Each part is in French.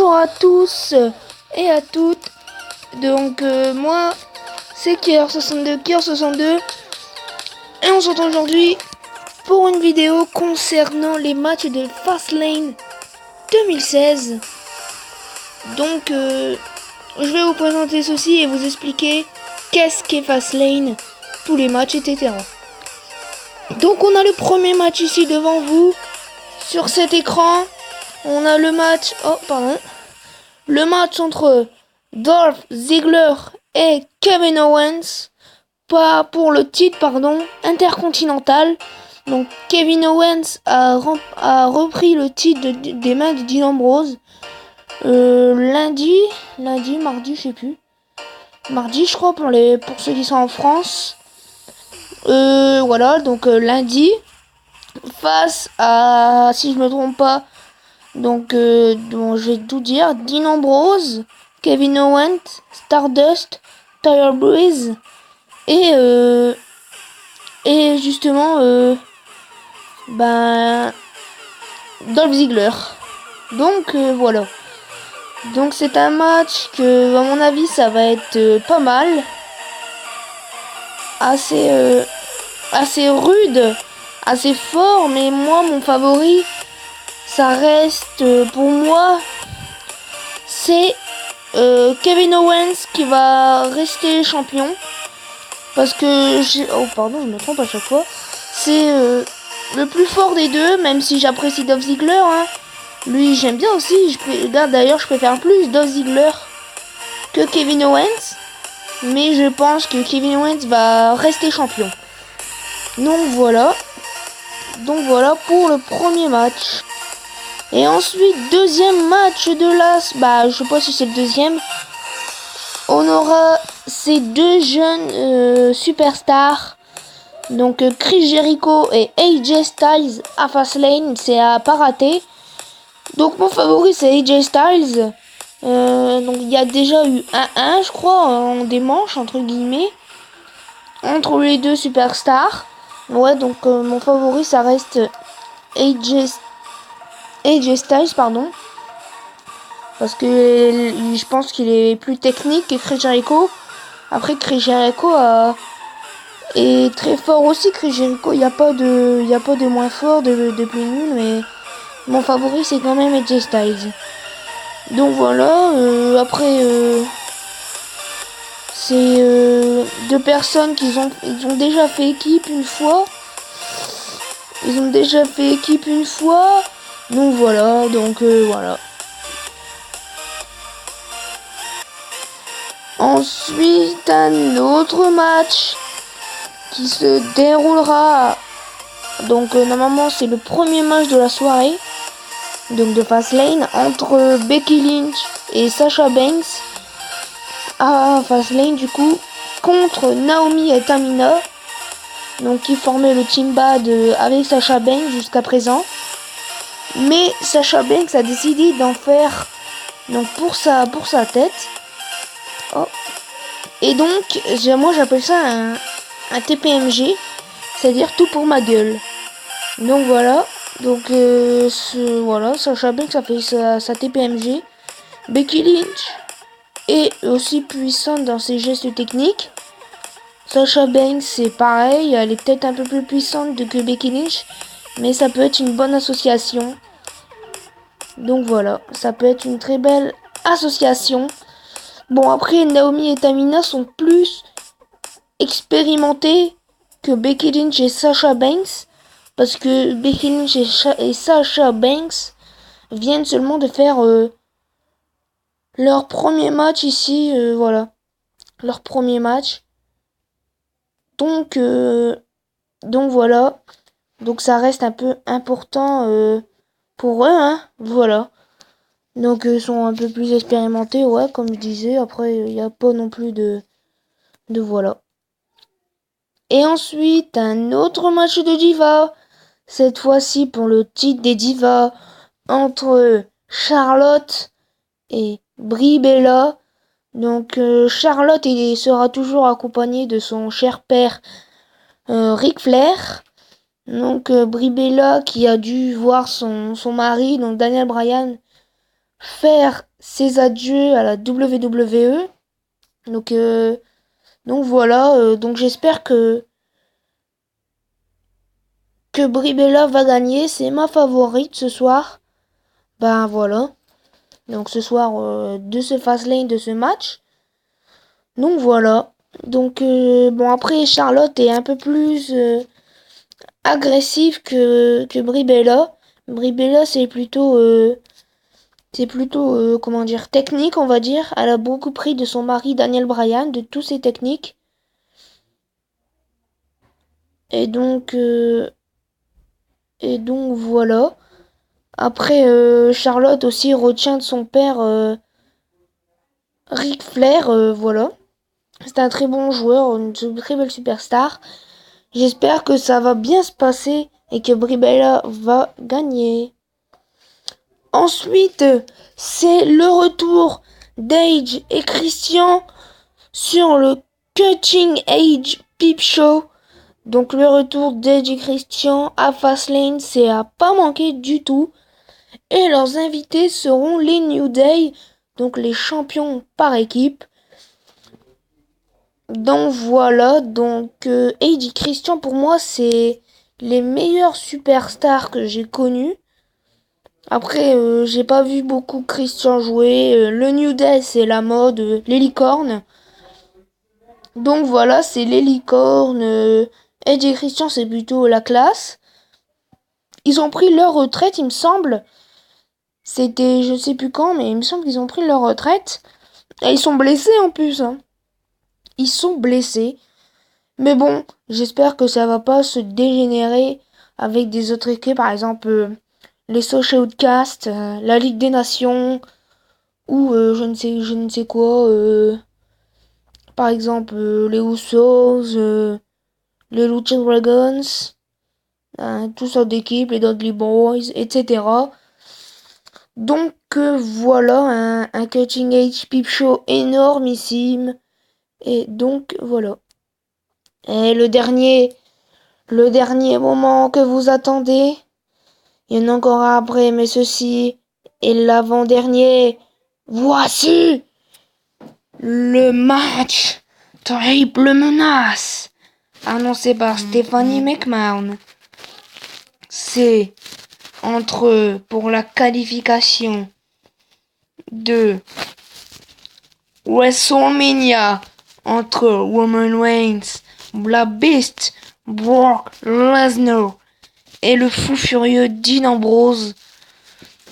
Bonjour à tous et à toutes. Donc moi c'est Kier62 et on se retrouve aujourd'hui pour une vidéo concernant les matchs de Fastlane 2016. Donc je vais vous présenter ceci et vous expliquer qu'est-ce qu'est Fastlane, tous les matchs, etc. Donc on a le premier match ici devant vous sur cet écran. On a le match, le match entre Dolph Ziggler et Kevin Owens, pas pour le titre, intercontinental. Donc Kevin Owens a repris le titre des mains de Dean Ambrose lundi, mardi, je sais plus. Mardi, je crois, pour ceux qui sont en France. Voilà, donc lundi, face à, si je me trompe pas, donc je vais tout dire, Dean Ambrose, Kevin Owens, Stardust, Tyler Breeze et justement Dolph Ziggler. Donc voilà. Donc c'est un match que, à mon avis, ça va être pas mal, assez rude, assez fort, mais moi mon favori, ça reste pour moi, c'est Kevin Owens qui va rester champion. Parce que je me trompe à chaque fois. C'est le plus fort des deux, même si j'apprécie Dolph Ziggler. Lui, j'aime bien aussi. D'ailleurs, je préfère plus Dolph Ziggler que Kevin Owens. Mais je pense que Kevin Owens va rester champion. Donc voilà pour le premier match. Et ensuite, deuxième match de je sais pas si c'est le deuxième. On aura ces deux jeunes superstars. Donc Chris Jericho et AJ Styles à Fastlane. C'est à pas rater. Donc mon favori c'est AJ Styles. Donc il y a déjà eu 1-1 je crois en des manches entre guillemets entre les deux superstars. Ouais, donc mon favori ça reste AJ Styles, parce que je pense qu'il est plus technique que Chris Jericho. Après, Chris Jericho est très fort aussi. Chris Jericho, il n'y a pas de moins fort, de plus nul, mais mon favori c'est quand même AJ Styles. Donc voilà, après c'est deux personnes ils ont déjà fait équipe une fois. Donc voilà, voilà. Ensuite, un autre match qui se déroulera. Donc normalement c'est le premier match de la soirée, donc de Fastlane, entre Becky Lynch et Sasha Banks à Fastlane du coup, contre Naomi et Tamina, donc qui formaient le team bad avec Sasha Banks jusqu'à présent. Mais Sasha Banks a décidé d'en faire donc pour sa tête. Et donc moi j'appelle ça un TPMG, c'est-à-dire tout pour ma gueule. Donc voilà. Donc Sasha Banks a fait sa TPMG. Becky Lynch est aussi puissante dans ses gestes techniques. Sasha Banks c'est pareil, elle est peut-être un peu plus puissante que Becky Lynch, mais ça peut être une bonne association. Donc voilà, ça peut être une très belle association. Bon, après, Naomi et Tamina sont plus expérimentés que Becky Lynch et Sasha Banks, parce que Becky Lynch et Sasha Banks viennent seulement de faire leur premier match ici, voilà, leur premier match. Donc voilà, donc ça reste un peu important pour eux, voilà. Donc ils sont un peu plus expérimentés, ouais, comme je disais. Après, il n'y a pas non plus de voilà. Et ensuite, un autre match de Diva. Cette fois-ci pour le titre des Divas entre Charlotte et Brie Bella. Donc Charlotte sera toujours accompagnée de son cher père Ric Flair. Donc Brie Bella qui a dû voir son mari, donc Daniel Bryan, faire ses adieux à la WWE. Donc voilà, donc j'espère que Brie Bella va gagner. C'est ma favorite ce soir. Ben voilà. Donc ce soir de ce Fastlane, de ce match. Donc voilà. Donc bon, après Charlotte est un peu plus agressive que Brie Bella. Brie Bella c'est plutôt comment dire, technique, on va dire. Elle a beaucoup pris de son mari Daniel Bryan, de tous ses techniques. Et donc voilà. Après Charlotte aussi retient de son père Ric Flair, voilà. C'est un très bon joueur, une très belle superstar. J'espère que ça va bien se passer et que Brie Bella va gagner. Ensuite, c'est le retour d'Edge et Christian sur le Cutting Edge Peep Show. Donc le retour d'Edge et Christian à Fastlane, c'est à pas manquer du tout. Et leurs invités seront les New Day, donc les champions par équipe. Donc voilà, donc Edge et Christian pour moi c'est les meilleurs superstars que j'ai connus. Après j'ai pas vu beaucoup Christian jouer. Le New Day c'est la mode, les licornes. Donc voilà, c'est les licornes. Edge et Christian c'est plutôt la classe. Ils ont pris leur retraite il me semble. C'était je sais plus quand mais il me semble qu'ils ont pris leur retraite. Et ils sont blessés en plus. Hein. Ils sont blessés. Mais bon, j'espère que ça va pas se dégénérer avec des autres équipes, par exemple les Social Outcasts, la Ligue des Nations, ou je ne sais quoi, par exemple les Usos, les Lucha Dragons, toutes sortes d'équipes, les Dudley Boys, etc. Donc voilà, un Cutting Edge Peep Show énormissime. Et donc voilà. Et le dernier moment que vous attendez, il y en a encore après, mais ceci est l'avant-dernier. Voici le match triple menace annoncé par Stephanie McMahon. C'est pour la qualification de WrestleMania entre Roman Reigns, la Beast, Brock Lesnar et le fou furieux Dean Ambrose.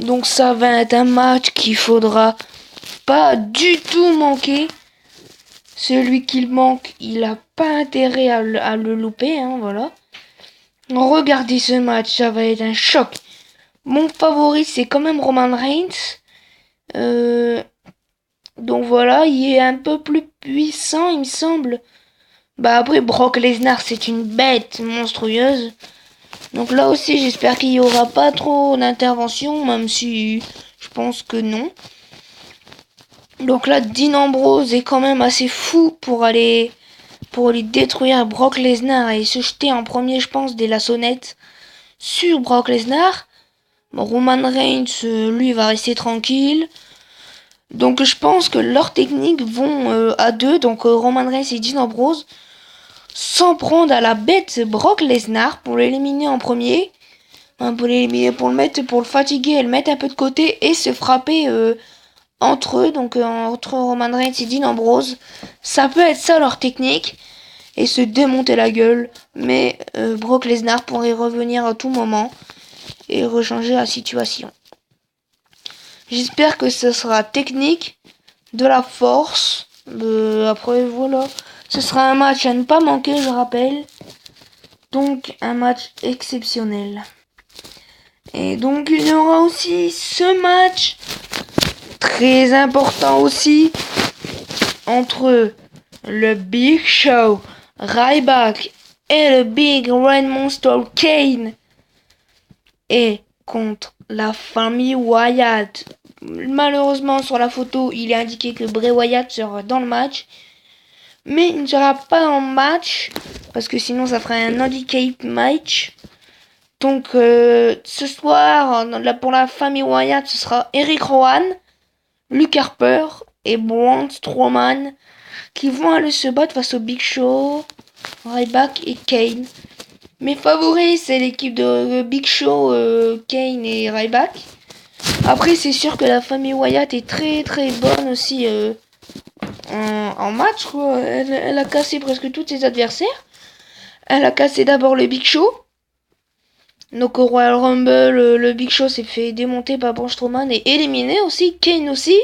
Donc ça va être un match qu'il faudra pas du tout manquer. Celui qui manque, il a pas intérêt à le louper, hein, voilà. Regardez ce match, ça va être un choc. Mon favori, c'est quand même Roman Reigns. Donc voilà, il est un peu plus puissant, il me semble. Bah après, Brock Lesnar, c'est une bête monstrueuse. Donc là aussi, j'espère qu'il n'y aura pas trop d'intervention, même si je pense que non. Donc là, Dean Ambrose est quand même assez fou pour aller détruire Brock Lesnar et se jeter en premier, je pense, dès la sonnette sur Brock Lesnar. Bon, Roman Reigns, lui, va rester tranquille. Donc je pense que leurs techniques vont à deux, donc Roman Reigns et Dean Ambrose, s'en prendre à la bête Brock Lesnar pour l'éliminer en premier. Pour l'éliminer, pour le fatiguer et le mettre un peu de côté et se frapper entre eux, donc entre Roman Reigns et Dean Ambrose. Ça peut être ça leur technique et se démonter la gueule, mais Brock Lesnar pourrait revenir à tout moment et rechanger la situation. J'espère que ce sera technique, de la force. Après voilà, ce sera un match à ne pas manquer, je rappelle. Donc un match exceptionnel. Et donc il y aura aussi ce match très important aussi entre le Big Show, Ryback et le Big Red Monster Kane et contre la famille Wyatt. Malheureusement sur la photo il est indiqué que Bray Wyatt sera dans le match, mais il ne sera pas dans le match parce que sinon ça ferait un handicap match. Donc ce soir pour la famille Wyatt ce sera Eric Rowan, Luke Harper et Braun Strowman qui vont aller se battre face au Big Show, Ryback et Kane. Mes favoris, c'est l'équipe de Big Show, Kane et Ryback. Après, c'est sûr que la famille Wyatt est très très bonne aussi en match. Quoi. Elle a cassé presque tous ses adversaires. Elle a cassé d'abord le Big Show. Donc au Royal Rumble, le Big Show s'est fait démonter par Braun Strowman et éliminé aussi. Kane aussi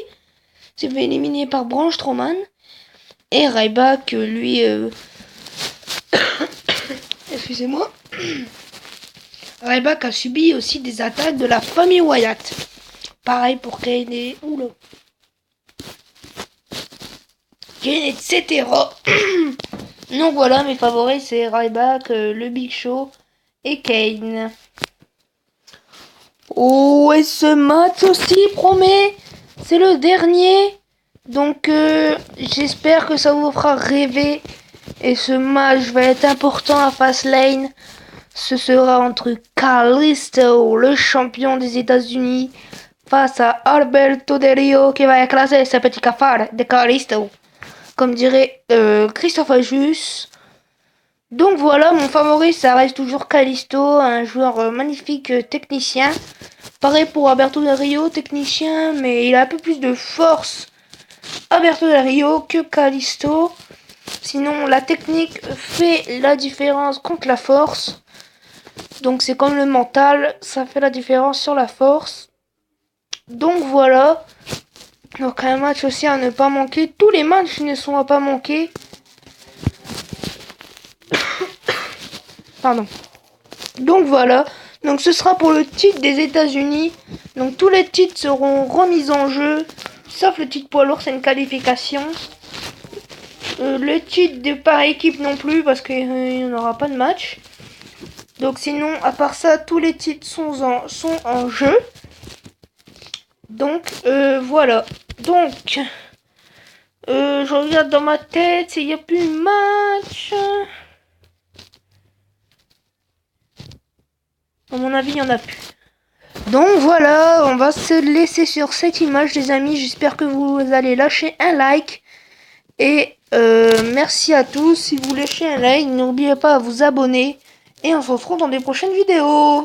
s'est fait éliminer par Braun Strowman. Et Ryback, lui... excusez-moi. Ryback a subi aussi des attaques de la famille Wyatt. Pareil pour Kane et... Oula. Kane, etc. Donc voilà, mes favoris, c'est Ryback, le Big Show et Kane. Oh, et ce match aussi promet, c'est le dernier. Donc j'espère que ça vous fera rêver. Et ce match va être important à Fastlane. Ce sera entre Kalisto, le champion des États-Unis, face à Alberto Del Rio qui va écraser ce petit cafard de Kalisto. Comme dirait Christophe Ajus. Donc voilà, mon favori, ça reste toujours Kalisto, un joueur magnifique technicien. Pareil pour Alberto Del Rio, technicien, mais il a un peu plus de force, Alberto Del Rio, que Kalisto. Sinon, la technique fait la différence contre la force. Donc c'est comme le mental, ça fait la différence sur la force. Donc voilà. Donc un match aussi à ne pas manquer. Tous les matchs ne sont à pas manquer. Pardon. Donc voilà. Donc ce sera pour le titre des États-Unis. Donc tous les titres seront remis en jeu. Sauf le titre poids lourd, c'est une qualification. Le titre de par équipe non plus parce qu'il n'y aura pas de match. Donc sinon, à part ça, tous les titres sont en jeu. Donc voilà. Donc je regarde dans ma tête s'il n'y a plus de match. À mon avis, il n'y en a plus. Donc voilà, on va se laisser sur cette image les amis. J'espère que vous allez lâcher un like. Et merci à tous. Si vous lâchez un like, n'oubliez pas à vous abonner. Et on se retrouve dans des prochaines vidéos.